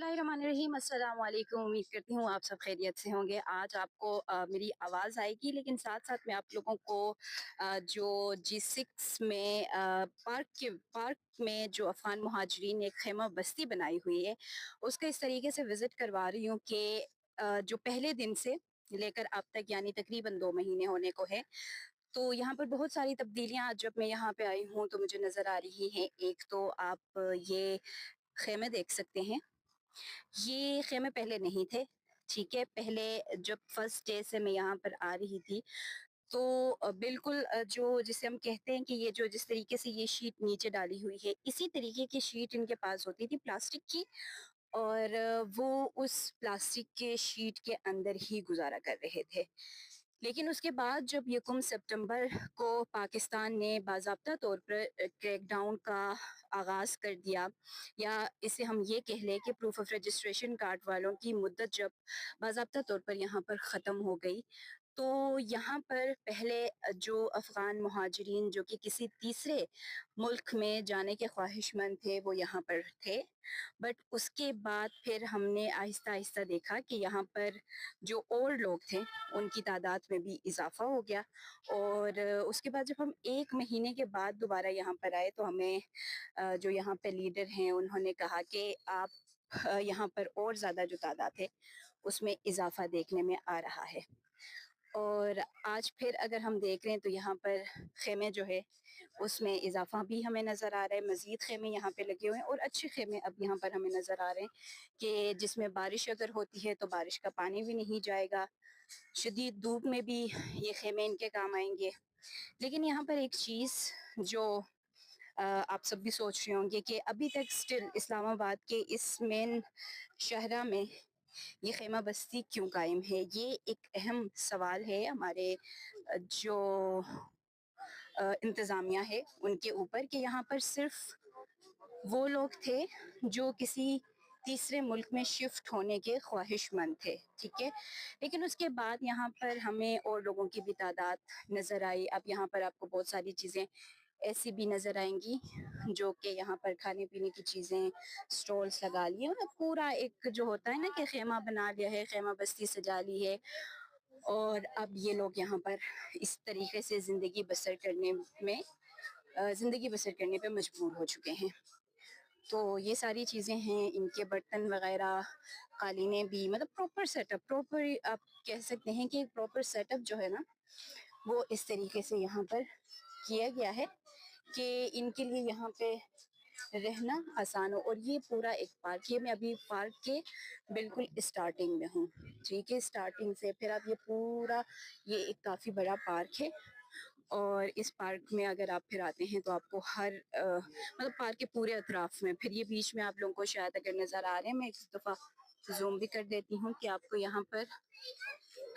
बिस्मिल्लाहिर्रहमानिर्रहीम, अस्सलाम वालेकुम। उम्मीद करती हूँ आप सब खैरियत से होंगे। आज आपको मेरी आवाज़ आएगी, लेकिन साथ-साथ मैं आप लोगों को जो G6 में पार्क में जो अफ़गान मुहाजिरीन ने एक ख़ैमा बस्ती बनाई हुई है, उसका इस तरीके से विज़िट करवा रही हूँ कि जो पहले दिन से लेकर अब तक यानी तकरीबन 2 महीने होने को है, तो यहाँ पर बहुत सारी तब्दीलियाँ आज जब मैं यहाँ पे आई हूँ तो मुझे नज़र आ रही हैं। एक तो आप ये ख़ैमे देख सकते हैं। ये ख़ैमे पहले नहीं थे, ठीक है? पहले जब फर्स्ट डे से मैं यहाँ पर आ रही थी, तो बिल्कुल जो जिसे हम कहते हैं कि ये जो जिस तरीके से ये शीट नीचे डाली हुई है, इसी तरीके की शीट इनके पास होती थी प्लास्टिक की, और वो उस प्लास्टिक के शीट के अंदर ही गुज़ारा कर रहे थे। लेकिन उसके बाद जब यकम सितंबर को पाकिस्तान ने बाज़ाब्ता तौर पर क्रैकडाउन का आगाज़ कर दिया, या इसे हम ये कह लें कि प्रूफ ऑफ रजिस्ट्रेशन कार्ड वालों की मुद्दत जब बाज़ाब्ता तौर पर यहाँ पर ख़त्म हो गई, तो यहाँ पर पहले जो अफ़गान मुहाजिरीन जो कि किसी तीसरे मुल्क में जाने के ख्वाहिशमंद थे, वो यहाँ पर थे। बट उसके बाद फिर हमने आहिस्ता-आहिस्ता देखा कि यहाँ पर जो और लोग थे, उनकी तादाद में भी इज़ाफ़ा हो गया, और उसके बाद जब हम 1 महीने के बाद दोबारा यहाँ पर आए, तो हमें जो यहाँ पे लीडर हैं, उन्होंने कहा कि आप यहाँ पर और ज़्यादा जो तादाद है, उसमें इज़ाफ़ा देखने में आ रहा है। और आज फिर अगर हम देख रहे हैं तो यहाँ पर ख़ैमे जो है उसमें इज़ाफ़ा भी हमें नज़र आ रहा है, मज़ीद ख़ैमे यहाँ पे लगे हुए हैं, और अच्छे ख़ैमे अब यहाँ पर हमें नज़र आ रहे हैं कि जिसमें बारिश अगर होती है तो बारिश का पानी भी नहीं जाएगा, शदीद धूप में भी ये ख़ैमे इनके काम आएँगे। लेकिन यहाँ पर एक चीज़ जो आप सब भी सोच रहे होंगे कि अभी तक स्टिल इस्लामाबाद के इस मेन शहरा में ये ख़ैमा बस्ती क्यों कायम है? ये एक अहम सवाल है हमारे जो इंतज़ामिया है उनके ऊपर, कि यहाँ पर सिर्फ़ वो लोग थे जो किसी तीसरे मुल्क में शिफ्ट होने के ख्वाहिशमंद थे, ठीक है? लेकिन उसके बाद यहाँ पर हमें और लोगों की भी तादाद नज़र आई। अब यहाँ पर आपको बहुत सारी चीज़ें ऐसी भी नज़र आएँगी जो कि यहाँ पर खाने-पीने की चीज़ें, स्टॉल्स लगा लिए, मतलब पूरा एक जो होता है ना कि ख़ैमा बना लिया है, ख़ैमा बस्ती सजा ली है, और अब ये लोग यहाँ पर इस तरीके से ज़िंदगी बसर करने पे मजबूर हो चुके हैं। तो ये सारी चीज़ें हैं, इनके बर्तन वग़ैरह, कालीनें भी, मतलब प्रॉपर सेटअप, प्रॉपर आप कह सकते हैं कि प्रॉपर सेटअप जो है ना, वो इस तरीके से यहाँ पर किया गया है कि इनके लिए यहाँ पे रहना आसान हो। और ये पूरा एक पार्क, ये मैं अभी पार्क के बिल्कुल स्टार्टिंग में हूँ, ठीक है? स्टार्टिंग से फिर आप ये पूरा, ये एक काफ़ी बड़ा पार्क है, और इस पार्क में अगर आप फिर आते हैं तो आपको हर मतलब पार्क के पूरे अतराफ में, फिर ये बीच में आप लोगों को शायद अगर नज़र आ रहे हैं, मैं एक दफ़ा ज़ूम भी कर देती हूँ कि आपको यहाँ पर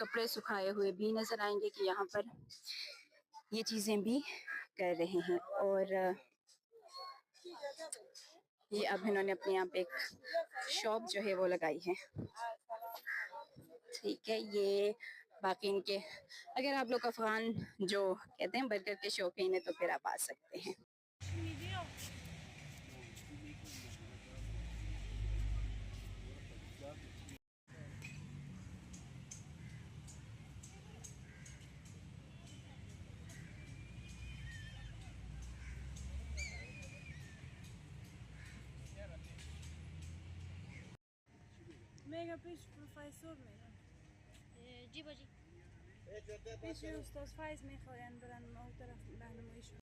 कपड़े सुखाए हुए भी नज़र आएँगे कि यहाँ पर ये चीज़ें भी कर रहे हैं। और ये अब इन्होंने अपने यहाँ पे एक शॉप जो है वो लगाई है, ठीक है? ये बाकी इनके, अगर आप लोग अफ़गान जो कहते हैं बर्गर के शौकीन हैं तो फिर आप आ सकते हैं। Mega پیش پروفسور میرم جی باجی پیش استاد فایز میخواین برن ما طرف راهنماییشون